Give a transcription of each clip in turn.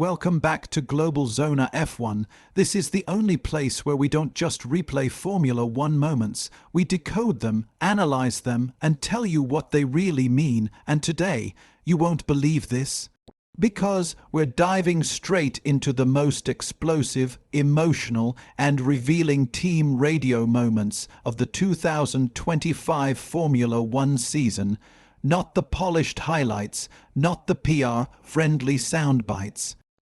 Welcome back to Global Zona F1. This is the only place where we don't just replay Formula One moments. We decode them, analyze them, and tell you what they really mean. And today, you won't believe this. Because we're diving straight into the most explosive, emotional, and revealing team radio moments of the 2025 Formula One season. Not the polished highlights, not the PR-friendly sound bites.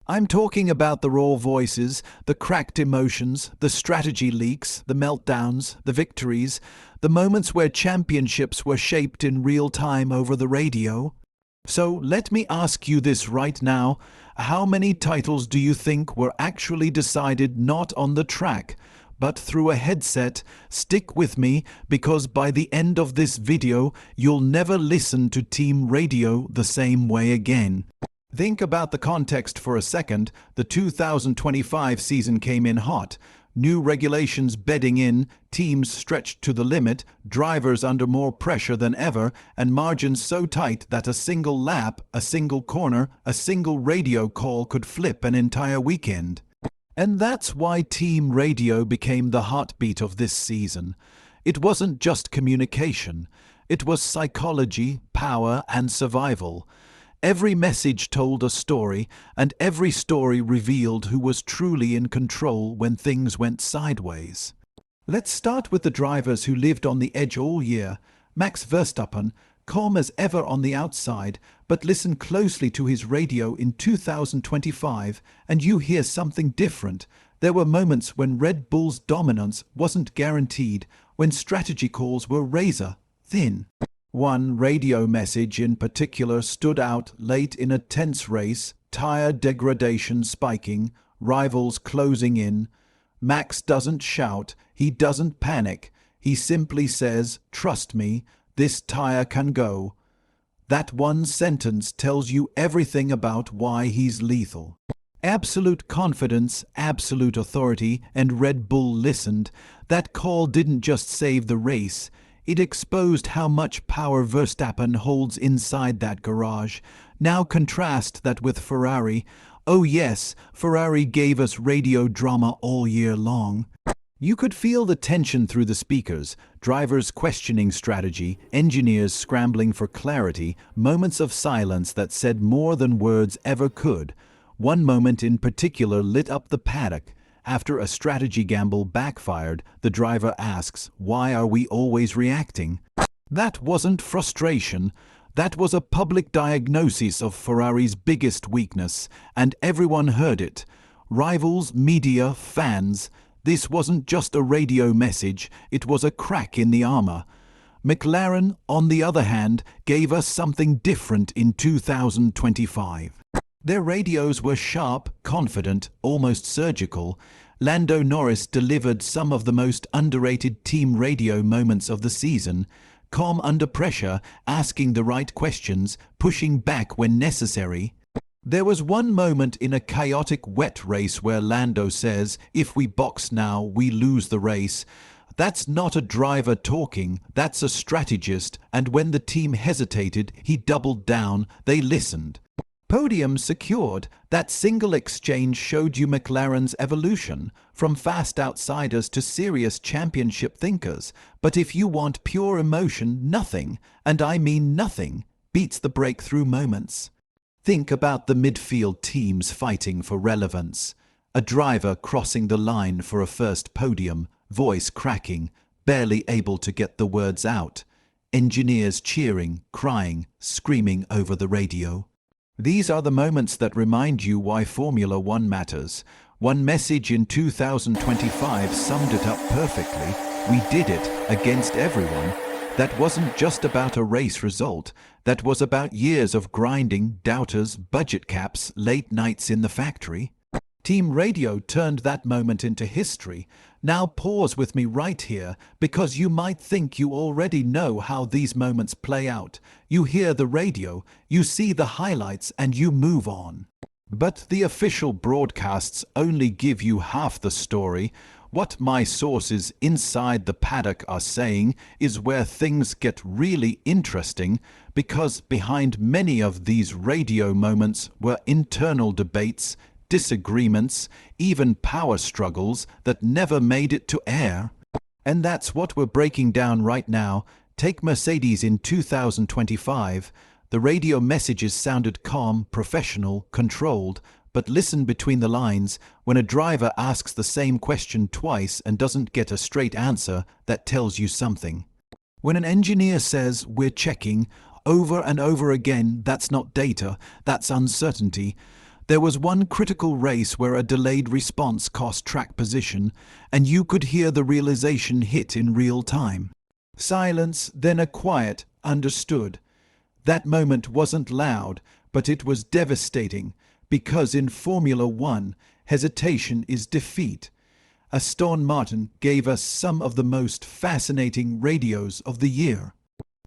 I'm talking about the raw voices, the cracked emotions, the strategy leaks, the meltdowns, the victories, the moments where championships were shaped in real time over the radio. So let me ask you this right now. How many titles do you think were actually decided not on the track, but through a headset? Stick with me, because by the end of this video, you'll never listen to team radio the same way again. Think about the context for a second. The 2025 season came in hot. New regulations bedding in, teams stretched to the limit, drivers under more pressure than ever, and margins so tight that a single lap, a single corner, a single radio call could flip an entire weekend. And that's why team radio became the heartbeat of this season. It wasn't just communication. It was psychology, power, and survival. Every message told a story, and every story revealed who was truly in control when things went sideways. Let's start with the drivers who lived on the edge all year. Max Verstappen, calm as ever on the outside, but listen closely to his radio in 2025 and you hear something different. There were moments when Red Bull's dominance wasn't guaranteed, when strategy calls were razor thin. One radio message in particular stood out late in a tense race, tire degradation spiking, rivals closing in. Max doesn't shout, he doesn't panic, he simply says, "Trust me, this tire can go." That one sentence tells you everything about why he's lethal. Absolute confidence, absolute authority, and Red Bull listened. That call didn't just save the race. It exposed how much power Verstappen holds inside that garage. Now contrast that with Ferrari. Oh yes, Ferrari gave us radio drama all year long. You could feel the tension through the speakers, drivers questioning strategy, engineers scrambling for clarity, moments of silence that said more than words ever could. One moment in particular lit up the paddock. After a strategy gamble backfired, the driver asks, "Why are we always reacting?" That wasn't frustration. That was a public diagnosis of Ferrari's biggest weakness, and everyone heard it. Rivals, media, fans. This wasn't just a radio message, it was a crack in the armor. McLaren, on the other hand, gave us something different in 2025. Their radios were sharp, confident, almost surgical. Lando Norris delivered some of the most underrated team radio moments of the season. Calm under pressure, asking the right questions, pushing back when necessary. There was one moment in a chaotic wet race where Lando says, "If we box now, we lose the race." That's not a driver talking, that's a strategist, and when the team hesitated, he doubled down, they listened. Podium secured. That single exchange showed you McLaren's evolution, from fast outsiders to serious championship thinkers. But if you want pure emotion, nothing, and I mean nothing, beats the breakthrough moments. Think about the midfield teams fighting for relevance. A driver crossing the line for a first podium, voice cracking, barely able to get the words out. Engineers cheering, crying, screaming over the radio. These are the moments that remind you why Formula One matters. One message in 2025 summed it up perfectly. We did it against everyone. That wasn't just about a race result. That was about years of grinding, doubters, budget caps, late nights in the factory. Team Radio turned that moment into history. Now pause with me right here, because you might think you already know how these moments play out. You hear the radio, you see the highlights, and you move on. But the official broadcasts only give you half the story. What my sources inside the paddock are saying is where things get really interesting, because behind many of these radio moments were internal debates, disagreements, even power struggles that never made it to air. And that's what we're breaking down right now. Take Mercedes in 2025. The radio messages sounded calm, professional, controlled, but listen between the lines. When a driver asks the same question twice and doesn't get a straight answer, that tells you something. When an engineer says, "We're checking," over and over again, that's not data, that's uncertainty. There was one critical race where a delayed response cost track position, and you could hear the realization hit in real time. Silence, then a quiet, "understood." That moment wasn't loud, but it was devastating, because in Formula One, hesitation is defeat. Aston Martin gave us some of the most fascinating radios of the year.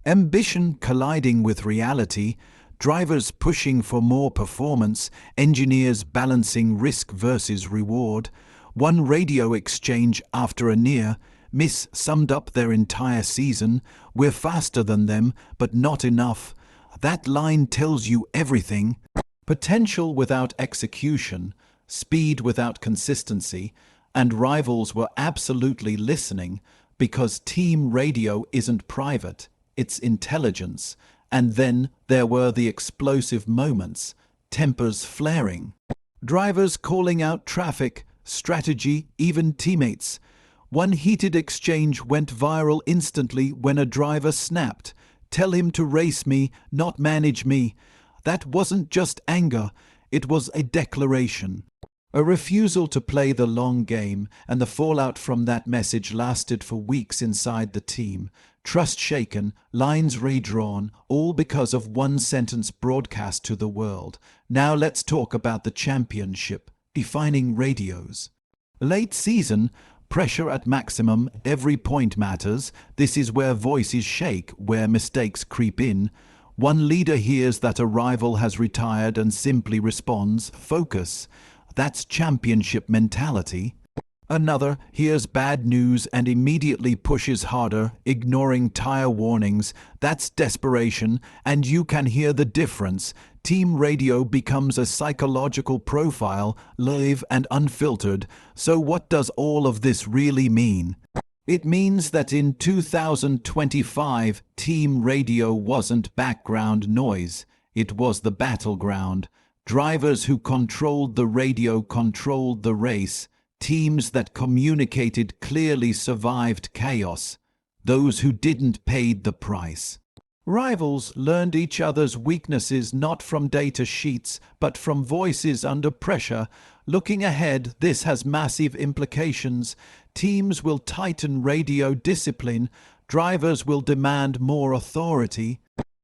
Ambition colliding with reality, drivers pushing for more performance, engineers balancing risk versus reward. One radio exchange after a near miss summed up their entire season. "We're faster than them, but not enough." That line tells you everything. Potential without execution, speed without consistency, and rivals were absolutely listening, because team radio isn't private, it's intelligence. And then there were the explosive moments, tempers flaring, drivers calling out traffic, strategy, even teammates. One heated exchange went viral instantly when a driver snapped, "Tell him to race me, not manage me." That wasn't just anger, it was a declaration. A refusal to play the long game, and the fallout from that message lasted for weeks inside the team. Trust shaken, lines redrawn, all because of one sentence broadcast to the world. Now let's talk about the championship, defining radios. Late season, pressure at maximum, every point matters. This is where voices shake, where mistakes creep in. One leader hears that a rival has retired and simply responds, "Focus." That's championship mentality. Another hears bad news and immediately pushes harder, ignoring tire warnings. That's desperation, and you can hear the difference. Team radio becomes a psychological profile, live and unfiltered. So what does all of this really mean? It means that in 2025, team radio wasn't background noise. It was the battleground. Drivers who controlled the radio controlled the race. Teams that communicated clearly survived chaos. Those who didn't paid the price. Rivals learned each other's weaknesses not from data sheets, but from voices under pressure. Looking ahead, this has massive implications. Teams will tighten radio discipline. Drivers will demand more authority.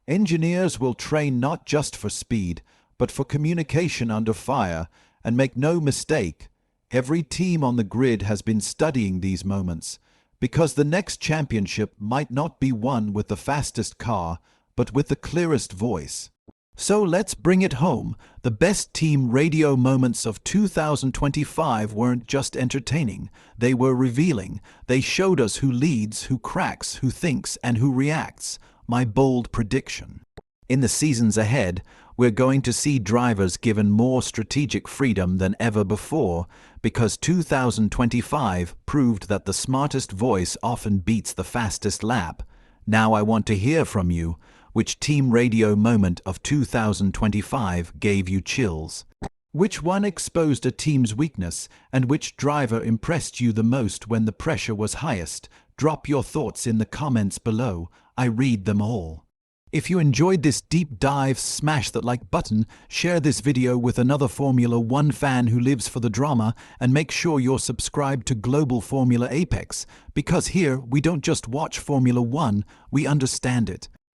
Engineers will train not just for speed, but for communication under fire. And make no mistake, every team on the grid has been studying these moments, because the next championship might not be won with the fastest car, but with the clearest voice. So let's bring it home. The best team radio moments of 2025 weren't just entertaining. They were revealing. They showed us who leads, who cracks, who thinks, and who reacts. My bold prediction. In the seasons ahead, we're going to see drivers given more strategic freedom than ever before, because 2025 proved that the smartest voice often beats the fastest lap. Now I want to hear from you. Which team radio moment of 2025 gave you chills? Which one exposed a team's weakness, and which driver impressed you the most when the pressure was highest? Drop your thoughts in the comments below. I read them all. If you enjoyed this deep dive, smash that like button, share this video with another Formula One fan who lives for the drama, and make sure you're subscribed to Global Formula Apex, because here we don't just watch Formula One, we understand it.